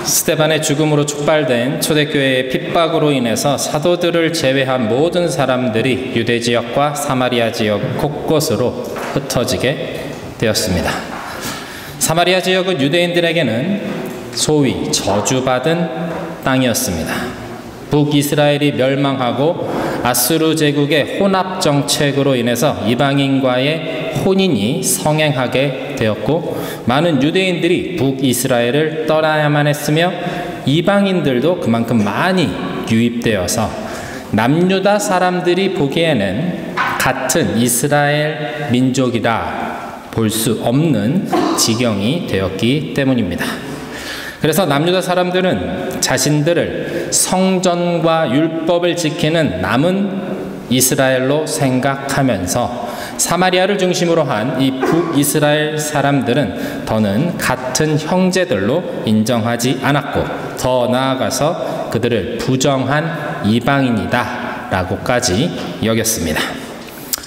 스데반의 죽음으로 촉발된 초대교회의 핍박으로 인해서 사도들을 제외한 모든 사람들이 유대 지역과 사마리아 지역 곳곳으로 흩어지게 되었습니다. 사마리아 지역은 유대인들에게는 소위 저주받은 땅이었습니다. 북이스라엘이 멸망하고 아수르 제국의 혼합 정책으로 인해서 이방인과의 혼인이 성행하게 되었고, 많은 유대인들이 북이스라엘을 떠나야만 했으며 이방인들도 그만큼 많이 유입되어서 남유다 사람들이 보기에는 같은 이스라엘 민족이라 볼 수 없는 지경이 되었기 때문입니다. 그래서 남유다 사람들은 자신들을 성전과 율법을 지키는 남은 이스라엘로 생각하면서 사마리아를 중심으로 한 이 북이스라엘 사람들은 더는 같은 형제들로 인정하지 않았고, 더 나아가서 그들을 부정한 이방인이다 라고까지 여겼습니다.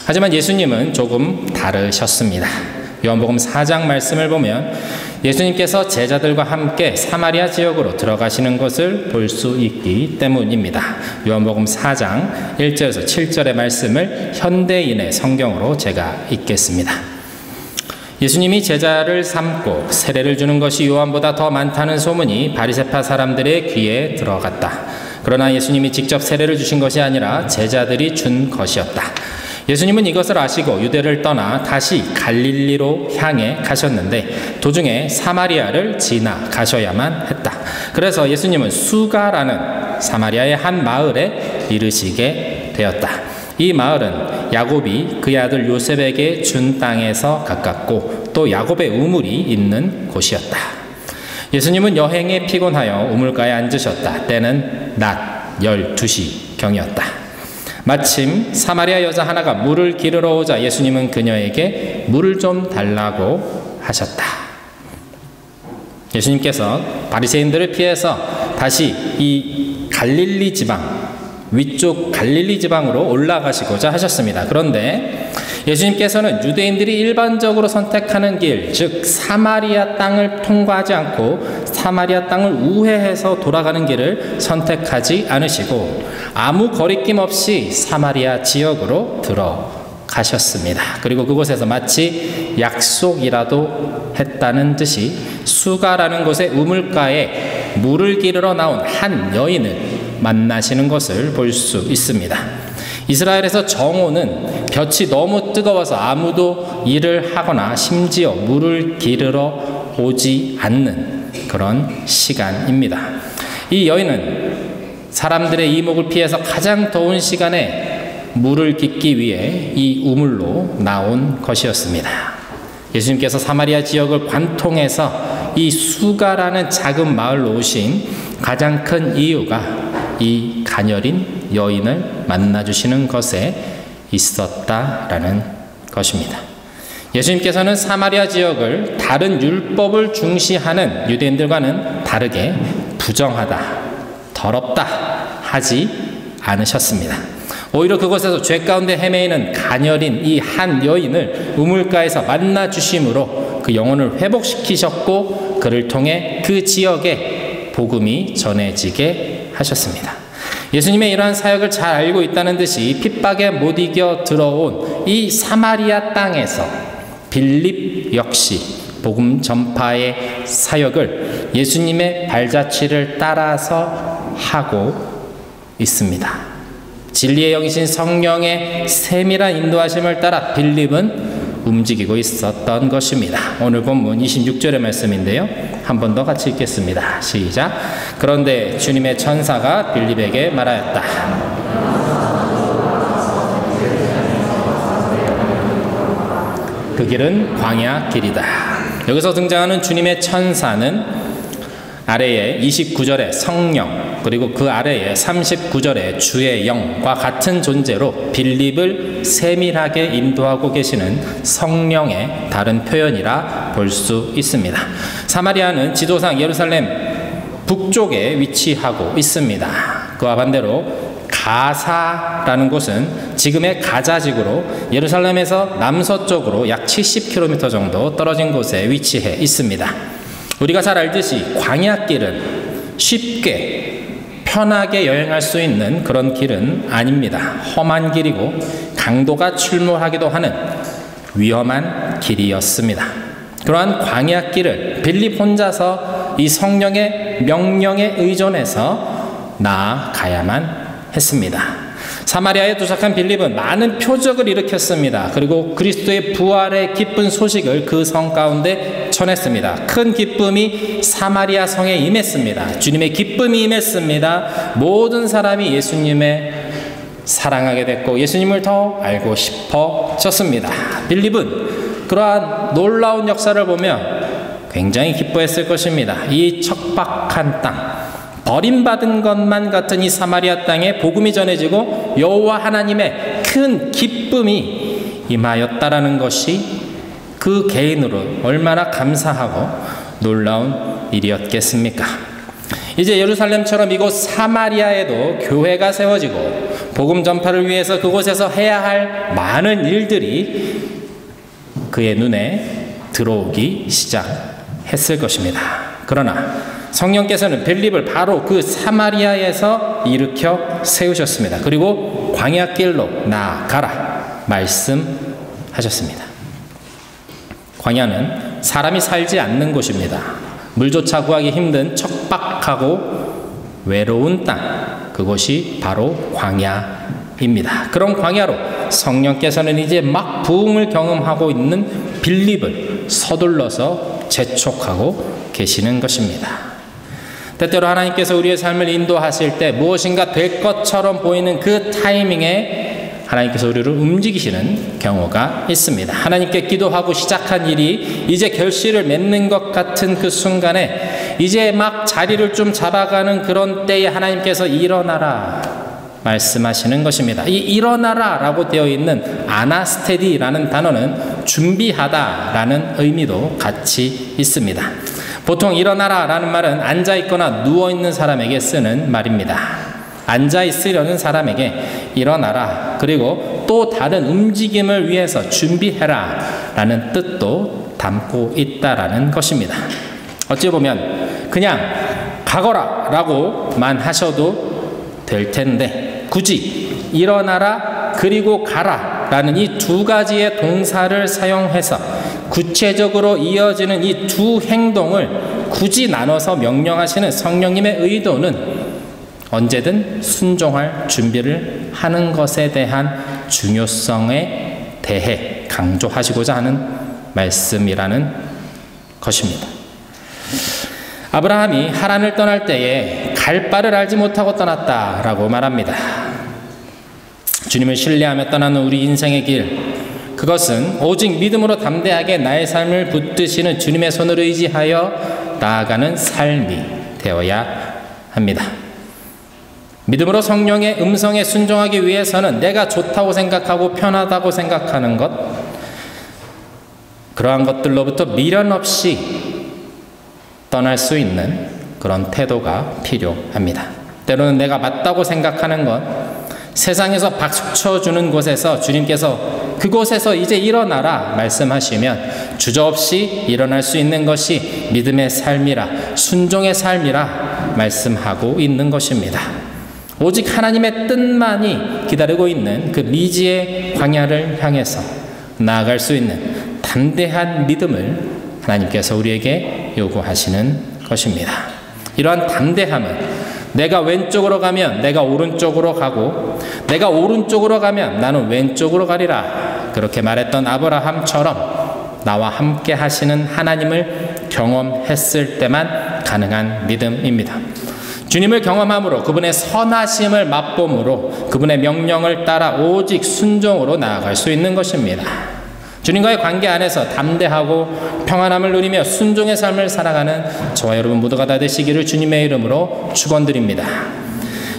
하지만 예수님은 조금 다르셨습니다. 요한복음 4장 말씀을 보면 예수님께서 제자들과 함께 사마리아 지역으로 들어가시는 것을 볼 수 있기 때문입니다. 요한복음 4장 1절에서 7절의 말씀을 현대인의 성경으로 제가 읽겠습니다. 예수님이 제자를 삼고 세례를 주는 것이 요한보다 더 많다는 소문이 바리새파 사람들의 귀에 들어갔다. 그러나 예수님이 직접 세례를 주신 것이 아니라 제자들이 준 것이었다. 예수님은 이것을 아시고 유대를 떠나 다시 갈릴리로 향해 가셨는데 도중에 사마리아를 지나가셔야만 했다. 그래서 예수님은 수가라는 사마리아의 한 마을에 이르시게 되었다. 이 마을은 야곱이 그의 아들 요셉에게 준 땅에서 가깝고 또 야곱의 우물이 있는 곳이었다. 예수님은 여행에 피곤하여 우물가에 앉으셨다. 때는 낮 12시경이었다. 마침 사마리아 여자 하나가 물을 기르러 오자 예수님은 그녀에게 물을 좀 달라고 하셨다. 예수님께서 바리새인들을 피해서 다시 이 갈릴리 지방, 위쪽 갈릴리 지방으로 올라가시고자 하셨습니다. 그런데 예수님께서는 유대인들이 일반적으로 선택하는 길, 즉 사마리아 땅을 통과하지 않고 사마리아 땅을 우회해서 돌아가는 길을 선택하지 않으시고 아무 거리낌 없이 사마리아 지역으로 들어가셨습니다. 그리고 그곳에서 마치 약속이라도 했다는 듯이 수가라는 곳의 우물가에 물을 기르러 나온 한 여인을 만나시는 것을 볼 수 있습니다. 이스라엘에서 정오는 볕이 너무 뜨거워서 아무도 일을 하거나 심지어 물을 기르러 오지 않는 그런 시간입니다. 이 여인은 사람들의 이목을 피해서 가장 더운 시간에 물을 깃기 위해 이 우물로 나온 것이었습니다. 예수님께서 사마리아 지역을 관통해서 이 수가라는 작은 마을로 오신 가장 큰 이유가 이 가녀린 여인을 만나주시는 것에 있었다라는 것입니다. 예수님께서는 사마리아 지역을 다른 율법을 중시하는 유대인들과는 다르게 부정하다, 더럽다 하지 않으셨습니다. 오히려 그곳에서 죄 가운데 헤매이는 가녀린 이 한 여인을 우물가에서 만나주심으로 그 영혼을 회복시키셨고 그를 통해 그 지역에 복음이 전해지게 하셨습니다. 예수님의 이러한 사역을 잘 알고 있다는 듯이 핍박에 못 이겨 들어온 이 사마리아 땅에서 빌립 역시 복음 전파의 사역을 예수님의 발자취를 따라서 하고 있습니다. 진리의 영이신 성령의 세밀한 인도하심을 따라 빌립은 움직이고 있었던 것입니다. 오늘 본문 26절의 말씀인데요. 한 번 더 같이 읽겠습니다. 시작. 그런데 주님의 천사가 빌립에게 말하였다. 그 길은 광야 길이다. 여기서 등장하는 주님의 천사는 아래에 29절의 성령, 그리고 그 아래에 39절의 주의 영과 같은 존재로 빌립을 세밀하게 인도하고 계시는 성령의 다른 표현이라 볼 수 있습니다. 사마리아는 지도상 예루살렘 북쪽에 위치하고 있습니다. 그와 반대로 가사라는 곳은 지금의 가자지구로 예루살렘에서 남서쪽으로 약 70km 정도 떨어진 곳에 위치해 있습니다. 우리가 잘 알듯이 광야길은 쉽게 편하게 여행할 수 있는 그런 길은 아닙니다. 험한 길이고 강도가 출몰하기도 하는 위험한 길이었습니다. 그러한 광야 길을 빌립 혼자서 이 성령의 명령에 의존해서 나아가야만 했습니다. 사마리아에 도착한 빌립은 많은 표적을 일으켰습니다. 그리고 그리스도의 부활의 기쁜 소식을 그 성 가운데 전했습니다. 큰 기쁨이 사마리아 성에 임했습니다. 주님의 기쁨이 임했습니다. 모든 사람이 예수님의 사랑하게 됐고 예수님을 더 알고 싶어졌습니다. 빌립은 그러한 놀라운 역사를 보며 굉장히 기뻐했을 것입니다. 이 척박한 땅, 버림받은 것만 같은 이 사마리아 땅에 복음이 전해지고 여호와 하나님의 큰 기쁨이 임하였다라는 것이 그 개인으로 얼마나 감사하고 놀라운 일이었겠습니까? 이제 예루살렘처럼 이곳 사마리아에도 교회가 세워지고 복음 전파를 위해서 그곳에서 해야 할 많은 일들이 그의 눈에 들어오기 시작했을 것입니다. 그러나 성령께서는 빌립을 바로 그 사마리아에서 일으켜 세우셨습니다. 그리고 광야길로 나아가라 말씀하셨습니다. 광야는 사람이 살지 않는 곳입니다. 물조차 구하기 힘든 척박하고 외로운 땅, 그곳이 바로 광야입니다. 그런 광야로 성령께서는 이제 막 부흥을 경험하고 있는 빌립을 서둘러서 재촉하고 계시는 것입니다. 때때로 하나님께서 우리의 삶을 인도하실 때 무엇인가 될 것처럼 보이는 그 타이밍에 하나님께서 우리를 움직이시는 경우가 있습니다. 하나님께 기도하고 시작한 일이 이제 결실을 맺는 것 같은 그 순간에 이제 막 자리를 좀 잡아가는 그런 때에 하나님께서 일어나라 말씀하시는 것입니다. 이 일어나라 라고 되어 있는 아나스테디라는 단어는 준비하다 라는 의미도 같이 있습니다. 보통 일어나라 라는 말은 앉아있거나 누워있는 사람에게 쓰는 말입니다. 앉아있으려는 사람에게 일어나라, 그리고 또 다른 움직임을 위해서 준비해라 라는 뜻도 담고 있다라는 것입니다. 어찌 보면 그냥 가거라 라고만 하셔도 될 텐데 굳이 일어나라 그리고 가라 라는 이 두 가지의 동사를 사용해서 구체적으로 이어지는 이 두 행동을 굳이 나눠서 명령하시는 성령님의 의도는 언제든 순종할 준비를 하는 것에 대한 중요성에 대해 강조하시고자 하는 말씀이라는 것입니다. 아브라함이 하란을 떠날 때에 갈 바를 알지 못하고 떠났다라고 말합니다. 주님을 신뢰하며 떠나는 우리 인생의 길, 그것은 오직 믿음으로 담대하게 나의 삶을 붙드시는 주님의 손을 의지하여 나아가는 삶이 되어야 합니다. 믿음으로 성령의 음성에 순종하기 위해서는 내가 좋다고 생각하고 편하다고 생각하는 것, 그러한 것들로부터 미련 없이 떠날 수 있는 그런 태도가 필요합니다. 때로는 내가 맞다고 생각하는 것, 세상에서 박수 쳐주는 곳에서 주님께서 그곳에서 이제 일어나라 말씀하시면 주저없이 일어날 수 있는 것이 믿음의 삶이라, 순종의 삶이라 말씀하고 있는 것입니다. 오직 하나님의 뜻만이 기다리고 있는 그 미지의 광야를 향해서 나아갈 수 있는 담대한 믿음을 하나님께서 우리에게 요구하시는 것입니다. 이러한 담대함은 내가 왼쪽으로 가면 내가 오른쪽으로 가고 내가 오른쪽으로 가면 나는 왼쪽으로 가리라, 그렇게 말했던 아브라함처럼 나와 함께 하시는 하나님을 경험했을 때만 가능한 믿음입니다. 주님을 경험함으로 그분의 선하심을 맛봄으로 그분의 명령을 따라 오직 순종으로 나아갈 수 있는 것입니다. 주님과의 관계 안에서 담대하고 평안함을 누리며 순종의 삶을 살아가는 저와 여러분 모두가 다 되시기를 주님의 이름으로 축원드립니다.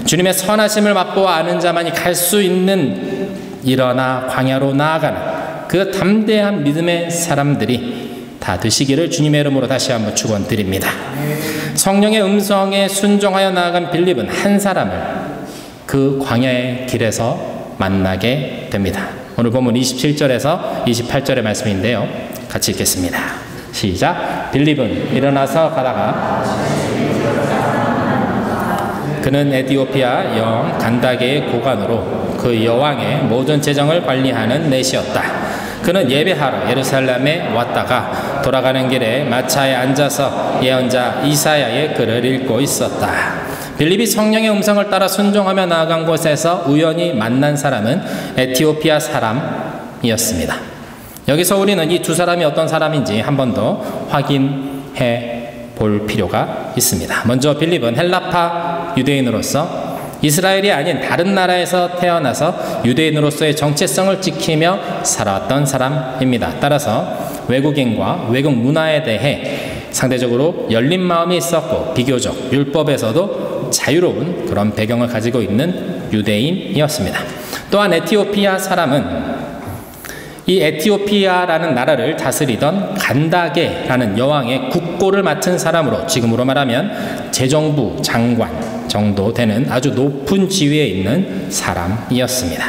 주님의 선하심을 맛보아 아는 자만이 갈 수 있는 일어나 광야로 나아가는 그 담대한 믿음의 사람들이 다 되시기를 주님의 이름으로 다시 한번 축원드립니다. 성령의 음성에 순종하여 나아간 빌립은 한 사람을 그 광야의 길에서 만나게 됩니다. 오늘 본문 27절에서 28절의 말씀인데요, 같이 읽겠습니다. 시작. 빌립은 일어나서 가다가 그는 에티오피아 여왕 간다게의 고관으로 그 여왕의 모든 재정을 관리하는 넷이었다. 그는 예배하러 예루살렘에 왔다가 돌아가는 길에 마차에 앉아서 예언자 이사야의 글을 읽고 있었다. 빌립이 성령의 음성을 따라 순종하며 나아간 곳에서 우연히 만난 사람은 에티오피아 사람이었습니다. 여기서 우리는 이 두 사람이 어떤 사람인지 한 번 더 확인해 볼 필요가 있습니다. 먼저 빌립은 헬라파 유대인으로서 이스라엘이 아닌 다른 나라에서 태어나서 유대인으로서의 정체성을 지키며 살아왔던 사람입니다. 따라서 외국인과 외국 문화에 대해 상대적으로 열린 마음이 있었고 비교적 율법에서도 자유로운 그런 배경을 가지고 있는 유대인이었습니다. 또한 에티오피아 사람은 이 에티오피아라는 나라를 다스리던 간다게라는 여왕의 국고를 맡은 사람으로 지금으로 말하면 재정부 장관 정도 되는 아주 높은 지위에 있는 사람이었습니다.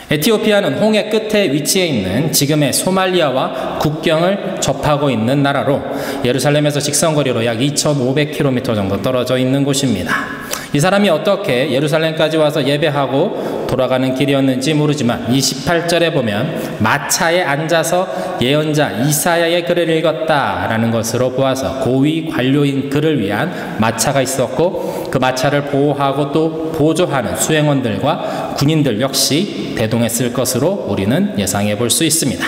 에티오피아는 홍해 끝에 위치해 있는 지금의 소말리아와 국경을 접하고 있는 나라로 예루살렘에서 직선거리로 약 2,500km 정도 떨어져 있는 곳입니다. 이 사람이 어떻게 예루살렘까지 와서 예배하고 돌아가는 길이었는지 모르지만 28절에 보면 마차에 앉아서 예언자 이사야의 글을 읽었다라는 것으로 보아서 고위 관료인 그를 위한 마차가 있었고 그 마차를 보호하고 또 보조하는 수행원들과 군인들 역시 대동했을 것으로 우리는 예상해 볼 수 있습니다.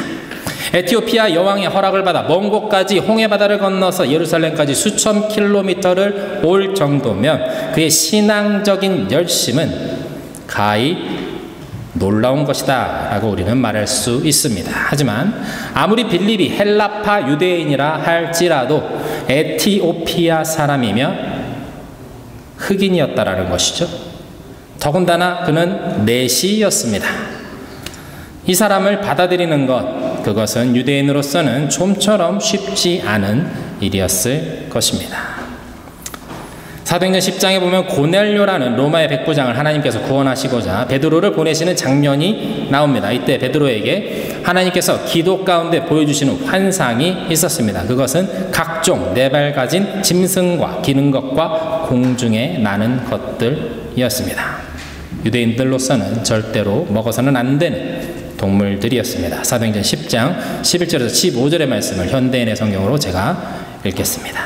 에티오피아 여왕의 허락을 받아 먼 곳까지 홍해바다를 건너서 예루살렘까지 수천 킬로미터를 올 정도면 그의 신앙적인 열심은 가히 놀라운 것이다 라고 우리는 말할 수 있습니다. 하지만 아무리 빌립이 헬라파 유대인이라 할지라도 에티오피아 사람이며 흑인이었다라는 것이죠. 더군다나 그는 내시였습니다. 이 사람을 받아들이는 것, 그것은 유대인으로서는 좀처럼 쉽지 않은 일이었을 것입니다. 사도행전 10장에 보면 고넬료라는 로마의 백부장을 하나님께서 구원하시고자 베드로를 보내시는 장면이 나옵니다. 이때 베드로에게 하나님께서 기도 가운데 보여주시는 환상이 있었습니다. 그것은 각종 네 발 가진 짐승과 기는 것과 공중에 나는 것들이었습니다. 유대인들로서는 절대로 먹어서는 안 되는 동물들이었습니다. 사도행전 10장 11절에서 15절의 말씀을 현대인의 성경으로 제가 읽겠습니다.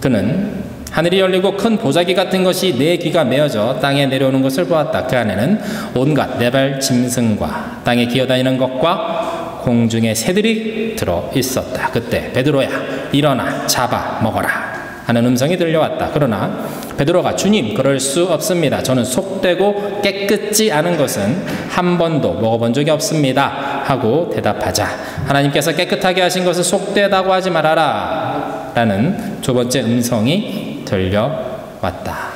그는 하늘이 열리고 큰 보자기 같은 것이 네 귀가 메어져 땅에 내려오는 것을 보았다. 그 안에는 온갖 네 발 짐승과 땅에 기어다니는 것과 공중의 새들이 들어 있었다. 그때 베드로야 일어나 잡아 먹어라 하는 음성이 들려왔다. 그러나 베드로가 주님 그럴 수 없습니다. 저는 속되고 깨끗지 않은 것은 한 번도 먹어본 적이 없습니다 하고 대답하자 하나님께서 깨끗하게 하신 것을 속되다고 하지 말아라 라는 두 번째 음성이 들려왔다.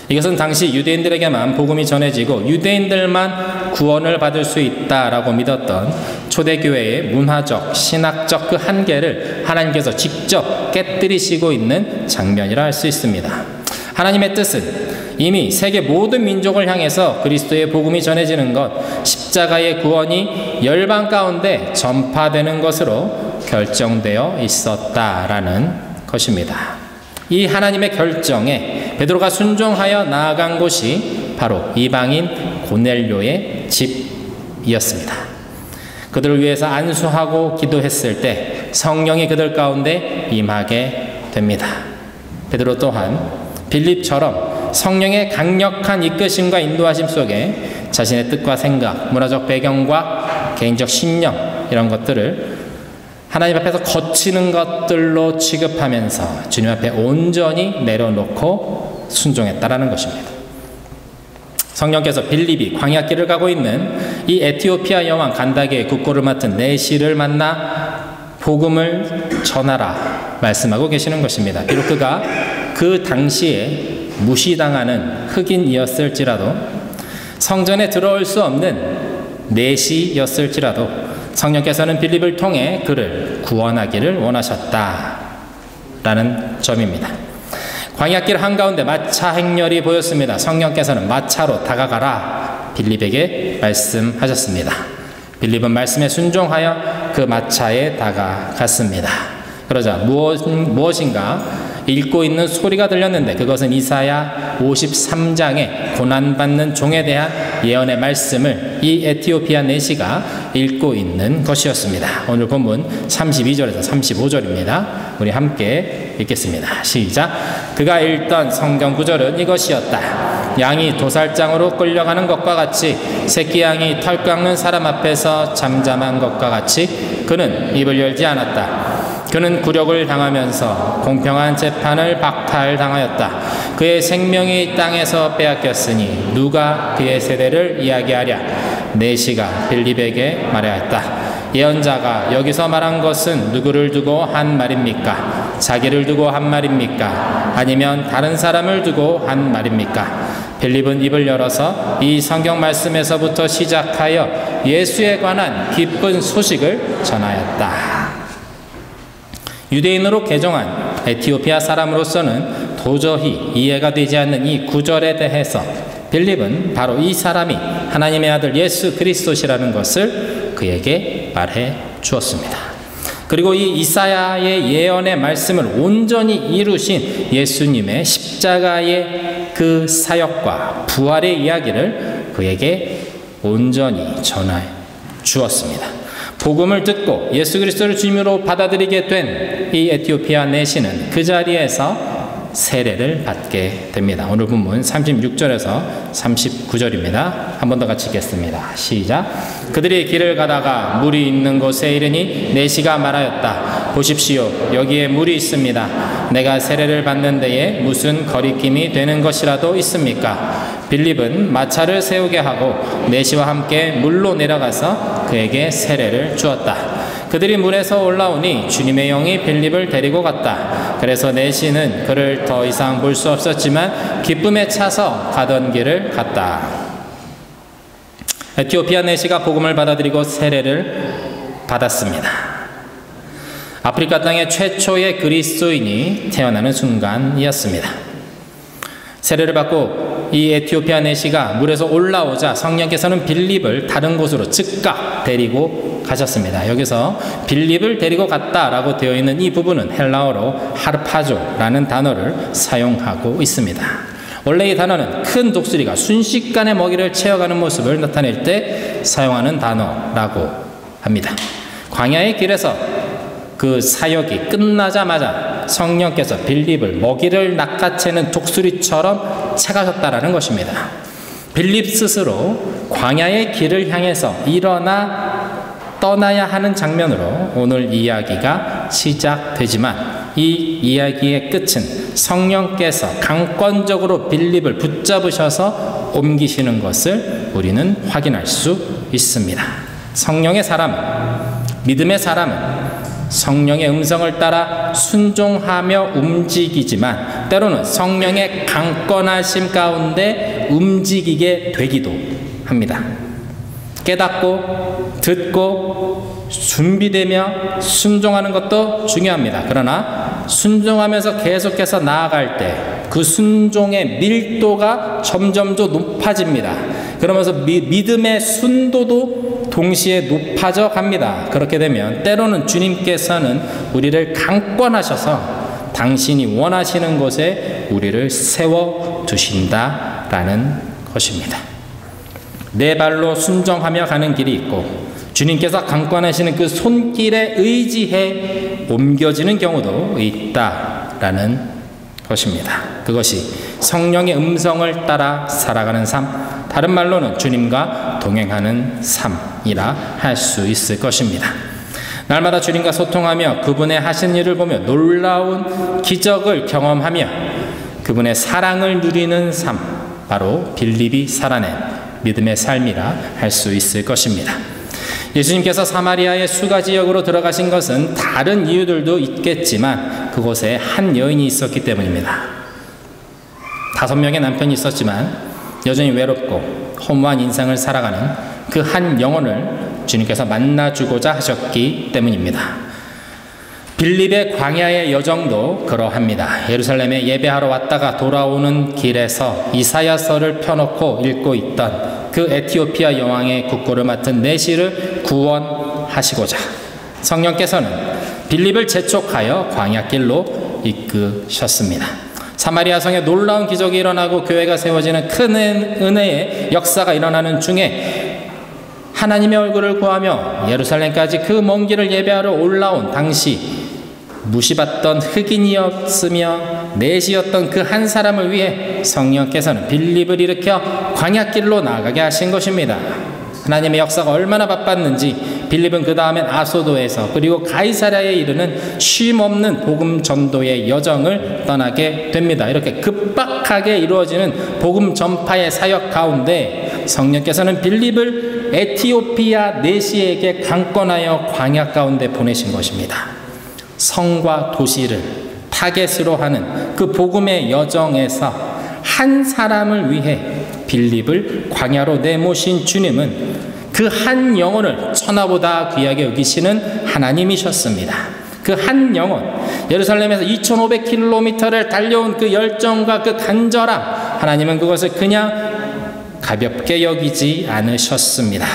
이것은 당시 유대인들에게만 복음이 전해지고 유대인들만 구원을 받을 수 있다라고 믿었던 초대교회의 문화적, 신학적 그 한계를 하나님께서 직접 깨뜨리시고 있는 장면이라 할 수 있습니다. 하나님의 뜻은 이미 세계 모든 민족을 향해서 그리스도의 복음이 전해지는 것, 십자가의 구원이 열방 가운데 전파되는 것으로 결정되어 있었다라는 것입니다. 이 하나님의 결정에 베드로가 순종하여 나아간 곳이 바로 이방인 고넬료의 집이었습니다. 그들을 위해서 안수하고 기도했을 때 성령이 그들 가운데 임하게 됩니다. 베드로 또한 빌립처럼 성령의 강력한 이끄심과 인도하심 속에 자신의 뜻과 생각, 문화적 배경과 개인적 신념 이런 것들을 하나님 앞에서 거치는 것들로 취급하면서 주님 앞에 온전히 내려놓고 순종했다라는 것입니다. 성령께서 빌립이 광야길을 가고 있는 이 에티오피아 여왕 간다게의 국고를 맡은 내시를 만나 복음을 전하라 말씀하고 계시는 것입니다. 비록 그가 그 당시에 무시당하는 흑인이었을지라도 성전에 들어올 수 없는 내시였을지라도 성령께서는 빌립을 통해 그를 구원하기를 원하셨다라는 점입니다. 광야길 한가운데 마차 행렬이 보였습니다. 성령께서는 마차로 다가가라 빌립에게 말씀하셨습니다. 빌립은 말씀에 순종하여 그 마차에 다가갔습니다. 그러자 무엇인가 읽고 있는 소리가 들렸는데 그것은 이사야 53장의 고난받는 종에 대한 예언의 말씀을 이 에티오피아 내시가 읽고 있는 것이었습니다. 오늘 본문 32절에서 35절입니다. 우리 함께 읽겠습니다. 시작. 그가 읽던 성경 구절은 이것이었다. 양이 도살장으로 끌려가는 것과 같이 새끼 양이 털 깎는 사람 앞에서 잠잠한 것과 같이 그는 입을 열지 않았다. 그는 굴욕을 당하면서 공평한 재판을 박탈당하였다. 그의 생명이 땅에서 빼앗겼으니 누가 그의 세대를 이야기하랴. 내시가 빌립에게 말하였다. 예언자가 여기서 말한 것은 누구를 두고 한 말입니까? 자기를 두고 한 말입니까? 아니면 다른 사람을 두고 한 말입니까? 빌립은 입을 열어서 이 성경 말씀에서부터 시작하여 예수에 관한 기쁜 소식을 전하였다. 유대인으로 개종한 에티오피아 사람으로서는 도저히 이해가 되지 않는 이 구절에 대해서 빌립은 바로 이 사람이 하나님의 아들 예수 그리스도시라는 것을 그에게 말해 주었습니다. 그리고 이 이사야의 예언의 말씀을 온전히 이루신 예수님의 십자가의 그 사역과 부활의 이야기를 그에게 온전히 전해 주었습니다. 복음을 듣고 예수 그리스도를 주님으로 받아들이게 된 이 에티오피아 내시는 그 자리에서 세례를 받게 됩니다. 오늘 본문 36절에서 39절입니다. 한 번 더 같이 읽겠습니다. 시작. 그들이 길을 가다가 물이 있는 곳에 이르니 내시가 말하였다. 보십시오, 여기에 물이 있습니다. 내가 세례를 받는 데에 무슨 거리낌이 되는 것이라도 있습니까? 빌립은 마차를 세우게 하고 내시와 함께 물로 내려가서 그에게 세례를 주었다. 그들이 물에서 올라오니 주님의 영이 빌립을 데리고 갔다. 그래서 내시는 그를 더 이상 볼 수 없었지만 기쁨에 차서 가던 길을 갔다. 에티오피아 내시가 복음을 받아들이고 세례를 받았습니다. 아프리카 땅의 최초의 그리스도인이 태어나는 순간이었습니다. 세례를 받고 이 에티오피아 내시가 물에서 올라오자 성령께서는 빌립을 다른 곳으로 즉각 데리고 가셨습니다. 여기서 빌립을 데리고 갔다라고 되어 있는 이 부분은 헬라어로 하르파조라는 단어를 사용하고 있습니다. 원래 이 단어는 큰 독수리가 순식간에 먹이를 채워가는 모습을 나타낼 때 사용하는 단어라고 합니다. 광야의 길에서 그 사역이 끝나자마자 성령께서 빌립을 먹이를 낚아채는 독수리처럼 채가셨다라는 것입니다. 빌립 스스로 광야의 길을 향해서 일어나 떠나야 하는 장면으로 오늘 이야기가 시작되지만 이 이야기의 끝은 성령께서 강권적으로 빌립을 붙잡으셔서 옮기시는 것을 우리는 확인할 수 있습니다. 성령의 사람은, 믿음의 사람은 성령의 음성을 따라 순종하며 움직이지만 때로는 성령의 강권하심 가운데 움직이게 되기도 합니다. 깨닫고 듣고 준비되며 순종하는 것도 중요합니다. 그러나 순종하면서 계속해서 나아갈 때 그 순종의 밀도가 점점 더 높아집니다. 그러면서 믿음의 순도도 동시에 높아져 갑니다. 그렇게 되면 때로는 주님께서는 우리를 강권하셔서 당신이 원하시는 곳에 우리를 세워두신다라는 것입니다. 내 발로 순종하며 가는 길이 있고 주님께서 강권하시는 그 손길에 의지해 옮겨지는 경우도 있다라는 것입니다. 그것이 성령의 음성을 따라 살아가는 삶, 다른 말로는 주님과 동행하는 삶이라 할 수 있을 것입니다. 날마다 주님과 소통하며 그분의 하신 일을 보며 놀라운 기적을 경험하며 그분의 사랑을 누리는 삶, 바로 빌립이 살아낸 믿음의 삶이라 할 수 있을 것입니다. 예수님께서 사마리아의 수가 지역으로 들어가신 것은 다른 이유들도 있겠지만 그곳에 한 여인이 있었기 때문입니다. 5명의 남편이 있었지만 여전히 외롭고 허무한 인생을 살아가는 그 한 영혼을 주님께서 만나주고자 하셨기 때문입니다. 빌립의 광야의 여정도 그러합니다. 예루살렘에 예배하러 왔다가 돌아오는 길에서 이사야서를 펴놓고 읽고 있던 그 에티오피아 여왕의 국고를 맡은 내시를 구원하시고자 성령께서는 빌립을 재촉하여 광야길로 이끄셨습니다. 사마리아 성에 놀라운 기적이 일어나고 교회가 세워지는 큰 은혜의 역사가 일어나는 중에 하나님의 얼굴을 구하며 예루살렘까지 그 먼 길을 예배하러 올라온 당시 무시받던 흑인이었으며 내시였던 그 한 사람을 위해 성령께서는 빌립을 일으켜 광야길로 나아가게 하신 것입니다. 하나님의 역사가 얼마나 바빴는지 빌립은 그 다음엔 아소도에서 그리고 가이사랴에 이르는 쉼없는 복음 전도의 여정을 떠나게 됩니다. 이렇게 급박하게 이루어지는 복음 전파의 사역 가운데 성령께서는 빌립을 에티오피아 내시에게 강권하여 광야 가운데 보내신 것입니다. 성과 도시를 타겟으로 하는 그 복음의 여정에서 한 사람을 위해 빌립을 광야로 내모신 주님은 그 한 영혼을 천하보다 귀하게 여기시는 하나님이셨습니다. 그 한 영혼, 예루살렘에서 2500km를 달려온 그 열정과 그 간절함, 하나님은 그것을 그냥 가볍게 여기지 않으셨습니다.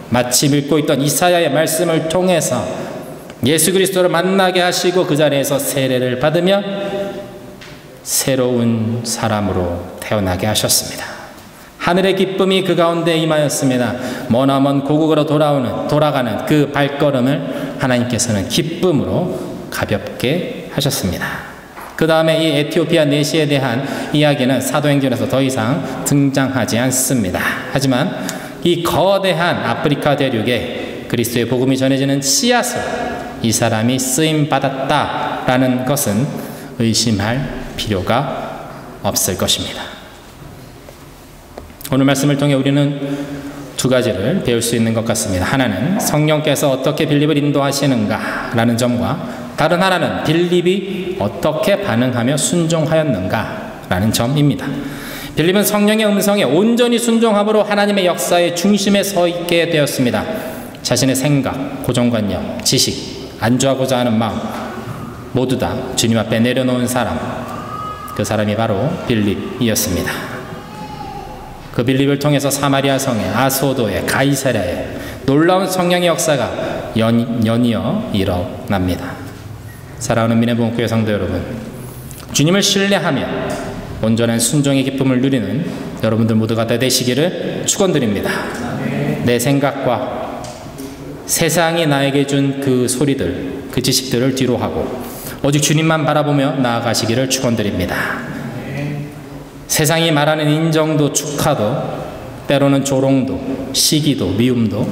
마치 읽고 있던 이사야의 말씀을 통해서 예수 그리스도를 만나게 하시고 그 자리에서 세례를 받으며 새로운 사람으로 태어나게 하셨습니다. 하늘의 기쁨이 그 가운데 임하였습니다. 머나먼 고국으로 돌아가는 그 발걸음을 하나님께서는 기쁨으로 가볍게 하셨습니다. 그 다음에 이 에티오피아 내시에 대한 이야기는 사도행전에서 더 이상 등장하지 않습니다. 하지만 이 거대한 아프리카 대륙에 그리스도의 복음이 전해지는 씨앗을 이 사람이 쓰임받았다라는 것은 의심할 필요가 없을 것입니다. 오늘 말씀을 통해 우리는 두 가지를 배울 수 있는 것 같습니다. 하나는 성령께서 어떻게 빌립을 인도하시는가 라는 점과 다른 하나는 빌립이 어떻게 반응하며 순종하였는가 라는 점입니다. 빌립은 성령의 음성에 온전히 순종함으로 하나님의 역사의 중심에 서 있게 되었습니다. 자신의 생각, 고정관념, 지식, 안주하고자 하는 마음 모두 다 주님 앞에 내려놓은 사람, 그 사람이 바로 빌립이었습니다. 그 빌립을 통해서 사마리아 성에, 아소도에, 가이사랴에 놀라운 성령의 역사가 연이어 일어납니다. 사랑하는 민혜복음교회 성도 여러분, 주님을 신뢰하며 온전한 순종의 기쁨을 누리는 여러분들 모두가 다 되시기를 축원드립니다. 내 생각과 세상이 나에게 준 그 소리들, 그 지식들을 뒤로 하고 오직 주님만 바라보며 나아가시기를 축원드립니다. 세상이 말하는 인정도 축하도 때로는 조롱도 시기도 미움도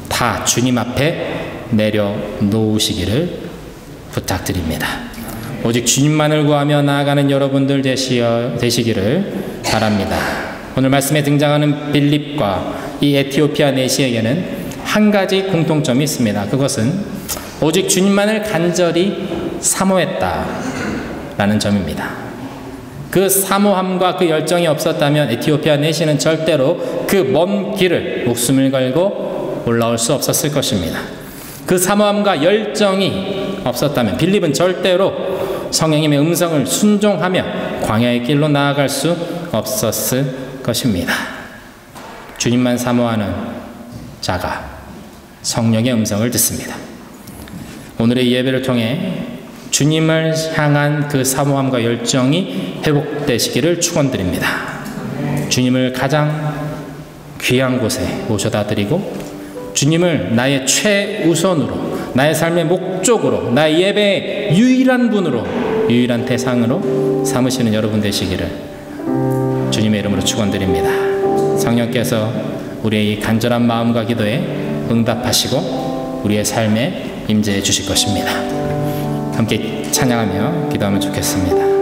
다 주님 앞에 내려놓으시기를 부탁드립니다. 오직 주님만을 구하며 나아가는 여러분들 되시기를 바랍니다. 오늘 말씀에 등장하는 빌립과 이 에티오피아 내시에게는 한 가지 공통점이 있습니다. 그것은 오직 주님만을 간절히 사모했다라는 점입니다. 그 사모함과 그 열정이 없었다면 에티오피아 내시는 절대로 그 먼 길을 목숨을 걸고 올라올 수 없었을 것입니다. 그 사모함과 열정이 없었다면 빌립은 절대로 성령님의 음성을 순종하며 광야의 길로 나아갈 수 없었을 것입니다. 주님만 사모하는 자가 성령의 음성을 듣습니다. 오늘의 예배를 통해 주님을 향한 그 사모함과 열정이 회복되시기를 축원드립니다. 주님을 가장 귀한 곳에 모셔다 드리고 주님을 나의 최우선으로, 나의 삶의 목적으로, 나의 예배의 유일한 분으로, 유일한 대상으로 삼으시는 여러분 되시기를 주님의 이름으로 축원드립니다. 성령께서 우리의 이 간절한 마음과 기도에 응답하시고 우리의 삶에 임재해 주실 것입니다. 함께 찬양하며 기도하면 좋겠습니다.